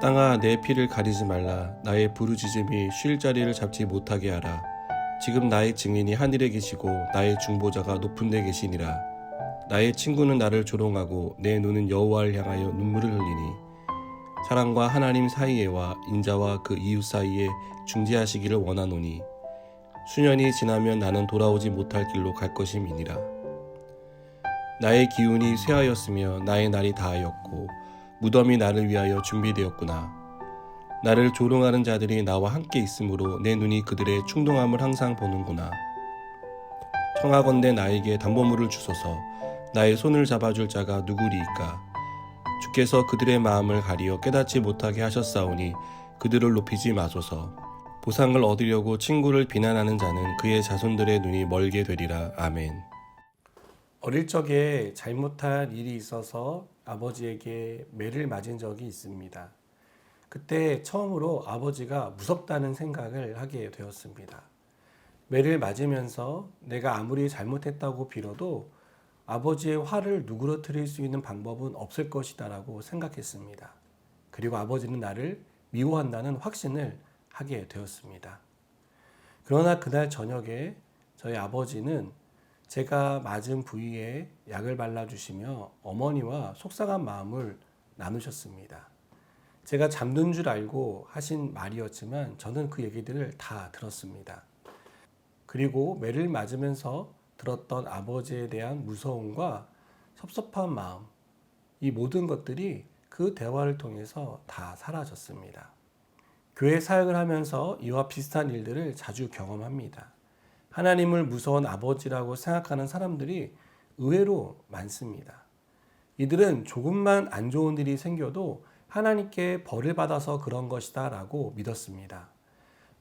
땅아, 내 피를 가리지 말라. 나의 부르짖음이 쉴 자리를 잡지 못하게 하라. 지금 나의 증인이 하늘에 계시고 나의 중보자가 높은 데 계시니라. 나의 친구는 나를 조롱하고 내 눈은 여호와를 향하여 눈물을 흘리니 사람과 하나님 사이에와 인자와 그 이웃 사이에 중재하시기를 원하노니 수년이 지나면 나는 돌아오지 못할 길로 갈 것임이니라. 나의 기운이 쇠하였으며 나의 날이 다하였고 무덤이 나를 위하여 준비되었구나. 나를 조롱하는 자들이 나와 함께 있으므로 내 눈이 그들의 충동함을 항상 보는구나. 청하건대 나에게 담보물을 주소서. 나의 손을 잡아줄 자가 누구리이까. 주께서 그들의 마음을 가리어 깨닫지 못하게 하셨사오니 그들을 높이지 마소서. 보상을 얻으려고 친구를 비난하는 자는 그의 자손들의 눈이 멀게 되리라. 아멘. 어릴 적에 잘못한 일이 있어서 아버지에게 매를 맞은 적이 있습니다. 그때 처음으로 아버지가 무섭다는 생각을 하게 되었습니다. 매를 맞으면서 내가 아무리 잘못했다고 빌어도 아버지의 화를 누그러뜨릴 수 있는 방법은 없을 것이다라고 생각했습니다. 그리고 아버지는 나를 미워한다는 확신을 하게 되었습니다. 그러나 그날 저녁에 저희 아버지는 제가 맞은 부위에 약을 발라주시며 어머니와 속상한 마음을 나누셨습니다. 제가 잠든 줄 알고 하신 말이었지만 저는 그 얘기들을 다 들었습니다. 그리고 매를 맞으면서 들었던 아버지에 대한 무서움과 섭섭한 마음, 이 모든 것들이 그 대화를 통해서 다 사라졌습니다. 교회 사역을 하면서 이와 비슷한 일들을 자주 경험합니다. 하나님을 무서운 아버지라고 생각하는 사람들이 의외로 많습니다. 이들은 조금만 안 좋은 일이 생겨도 하나님께 벌을 받아서 그런 것이다 라고 믿었습니다.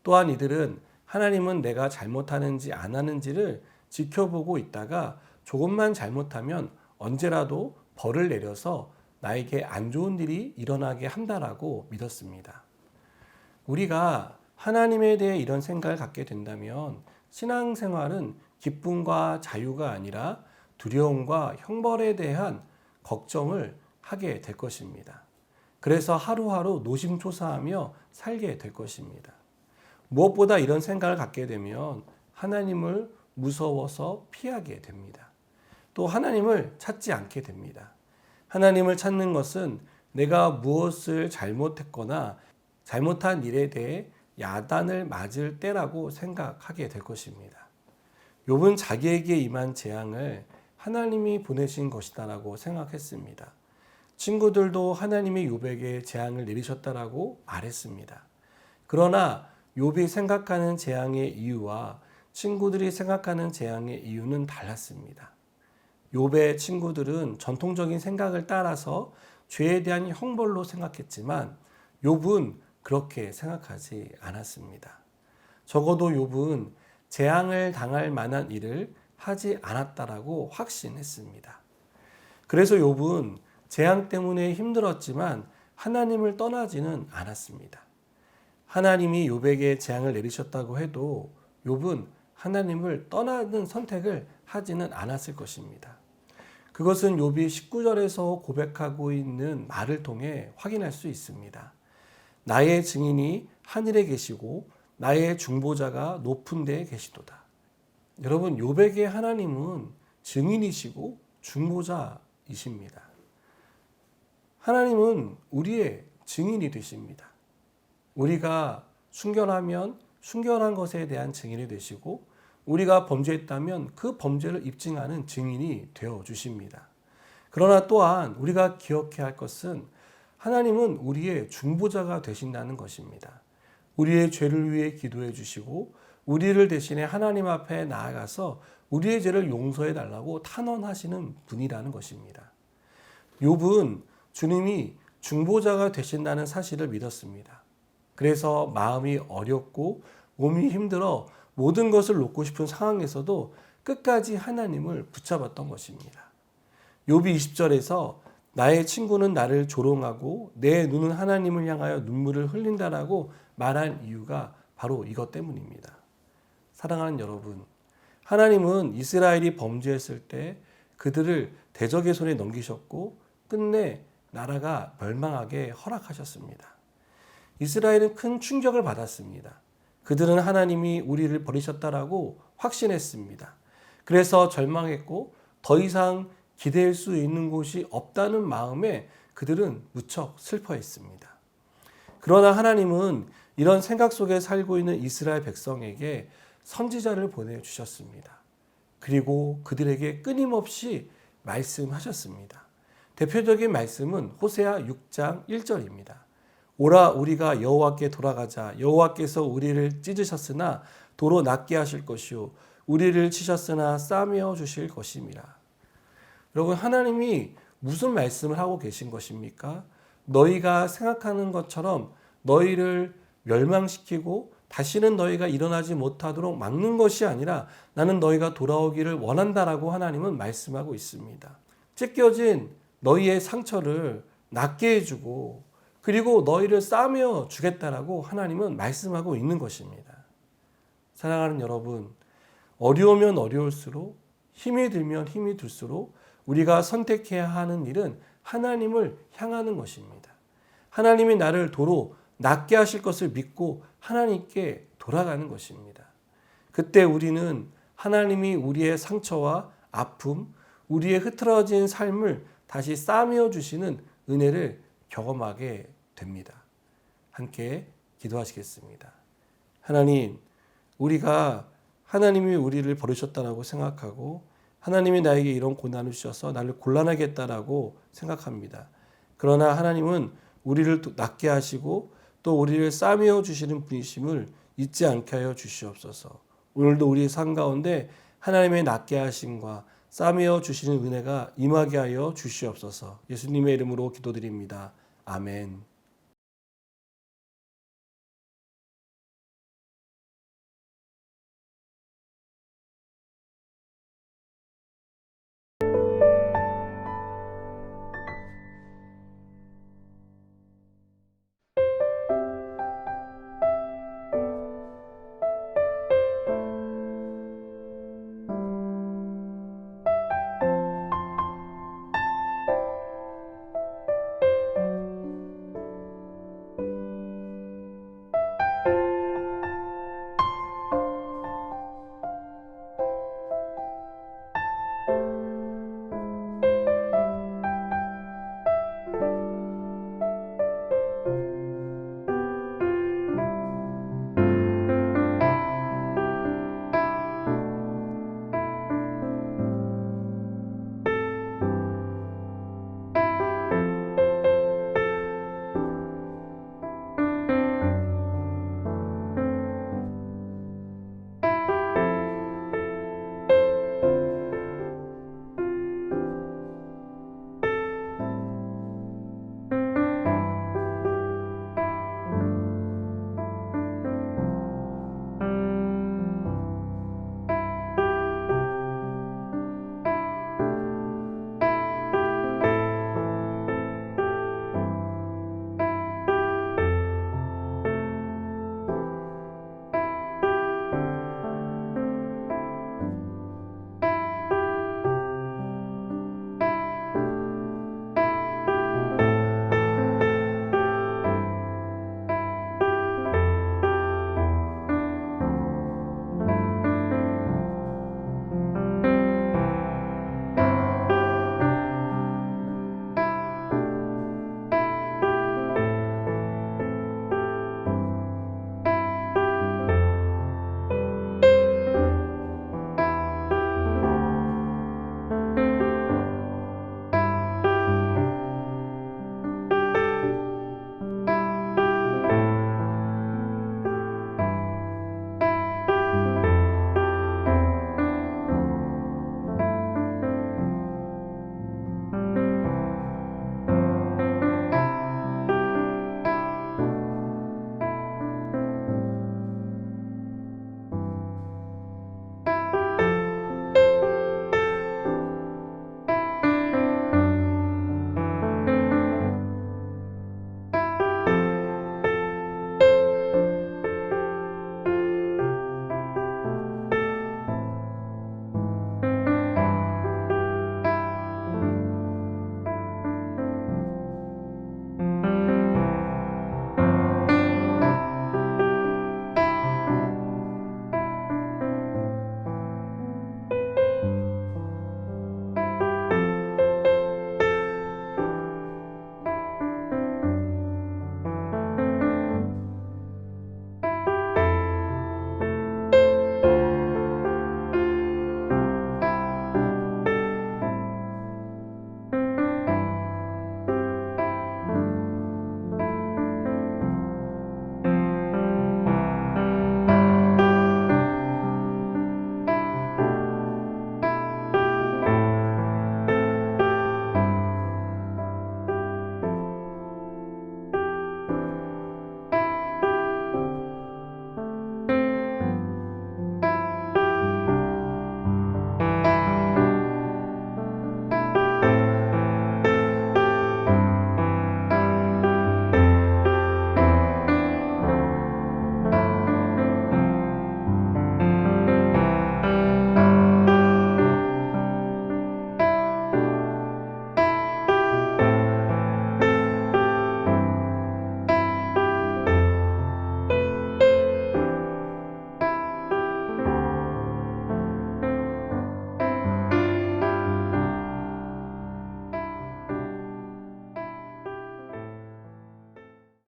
또한 이들은 하나님은 내가 잘못하는지 안 하는지를 지켜보고 있다가 조금만 잘못하면 언제라도 벌을 내려서 나에게 안 좋은 일이 일어나게 한다라고 믿었습니다. 우리가 하나님에 대해 이런 생각을 갖게 된다면 신앙생활은 기쁨과 자유가 아니라 두려움과 형벌에 대한 걱정을 하게 될 것입니다. 그래서 하루하루 노심초사하며 살게 될 것입니다. 무엇보다 이런 생각을 갖게 되면 하나님을 무서워서 피하게 됩니다. 또 하나님을 찾지 않게 됩니다. 하나님을 찾는 것은 내가 무엇을 잘못했거나 잘못한 일에 대해 야단을 맞을 때라고 생각하게 될 것입니다. 욥은 자기에게 임한 재앙을 하나님이 보내신 것이다라고 생각했습니다. 친구들도 하나님이 욥에게 재앙을 내리셨다라고 말했습니다. 그러나 욥이 생각하는 재앙의 이유와 친구들이 생각하는 재앙의 이유는 달랐습니다. 욥의 친구들은 전통적인 생각을 따라서 죄에 대한 형벌로 생각했지만 욥은 그렇게 생각하지 않았습니다. 적어도 욥은 재앙을 당할 만한 일을 하지 않았다라고 확신했습니다. 그래서 욥은 재앙 때문에 힘들었지만 하나님을 떠나지는 않았습니다. 하나님이 욥에게 재앙을 내리셨다고 해도 욥은 하나님을 떠나는 선택을 하지는 않았을 것입니다. 그것은 욥이 19절에서 고백하고 있는 말을 통해 확인할 수 있습니다. 나의 증인이 하늘에 계시고 나의 중보자가 높은 데에 계시도다. 여러분, 욥에게 하나님은 증인이시고 중보자이십니다. 하나님은 우리의 증인이 되십니다. 우리가 순결하면 순결한 것에 대한 증인이 되시고 우리가 범죄했다면 그 범죄를 입증하는 증인이 되어 주십니다. 그러나 또한 우리가 기억해야 할 것은 하나님은 우리의 중보자가 되신다는 것입니다. 우리의 죄를 위해 기도해 주시고 우리를 대신해 하나님 앞에 나아가서 우리의 죄를 용서해 달라고 탄원하시는 분이라는 것입니다. 욥은 주님이 중보자가 되신다는 사실을 믿었습니다. 그래서 마음이 어렵고 몸이 힘들어 모든 것을 놓고 싶은 상황에서도 끝까지 하나님을 붙잡았던 것입니다. 욥이 20절에서 나의 친구는 나를 조롱하고 내 눈은 하나님을 향하여 눈물을 흘린다라고 말한 이유가 바로 이것 때문입니다. 사랑하는 여러분, 하나님은 이스라엘이 범죄했을 때 그들을 대적의 손에 넘기셨고 끝내 나라가 멸망하게 허락하셨습니다. 이스라엘은 큰 충격을 받았습니다. 그들은 하나님이 우리를 버리셨다라고 확신했습니다. 그래서 절망했고 더 이상 기댈 수 있는 곳이 없다는 마음에 그들은 무척 슬퍼했습니다. 그러나 하나님은 이런 생각 속에 살고 있는 이스라엘 백성에게 선지자를 보내주셨습니다. 그리고 그들에게 끊임없이 말씀하셨습니다. 대표적인 말씀은 호세아 6장 1절입니다. 오라 우리가 여호와께 돌아가자. 여호와께서 우리를 찢으셨으나 도로 낫게 하실 것이요 우리를 치셨으나 싸매어 주실 것임이라. 여러분, 하나님이 무슨 말씀을 하고 계신 것입니까? 너희가 생각하는 것처럼 너희를 멸망시키고 다시는 너희가 일어나지 못하도록 막는 것이 아니라 나는 너희가 돌아오기를 원한다라고 하나님은 말씀하고 있습니다. 찢겨진 너희의 상처를 낫게 해주고 그리고 너희를 싸매어 주겠다라고 하나님은 말씀하고 있는 것입니다. 사랑하는 여러분, 어려우면 어려울수록 힘이 들면 힘이 들수록 우리가 선택해야 하는 일은 하나님을 향하는 것입니다. 하나님이 나를 도로 낫게 하실 것을 믿고 하나님께 돌아가는 것입니다. 그때 우리는 하나님이 우리의 상처와 아픔, 우리의 흐트러진 삶을 다시 싸매어 주시는 은혜를 경험하게 됩니다. 함께 기도하시겠습니다. 하나님, 우리가 하나님이 우리를 버리셨다라고 생각하고 하나님이 나에게 이런 고난을 주셔서 나를 곤란하게 했다라고 생각합니다. 그러나 하나님은 우리를 낫게 하시고 또 우리를 싸매어 주시는 분이심을 잊지 않게 하여 주시옵소서. 오늘도 우리 삶 가운데 하나님의 낫게 하심과 싸매어 주시는 은혜가 임하게 하여 주시옵소서. 예수님의 이름으로 기도드립니다. 아멘.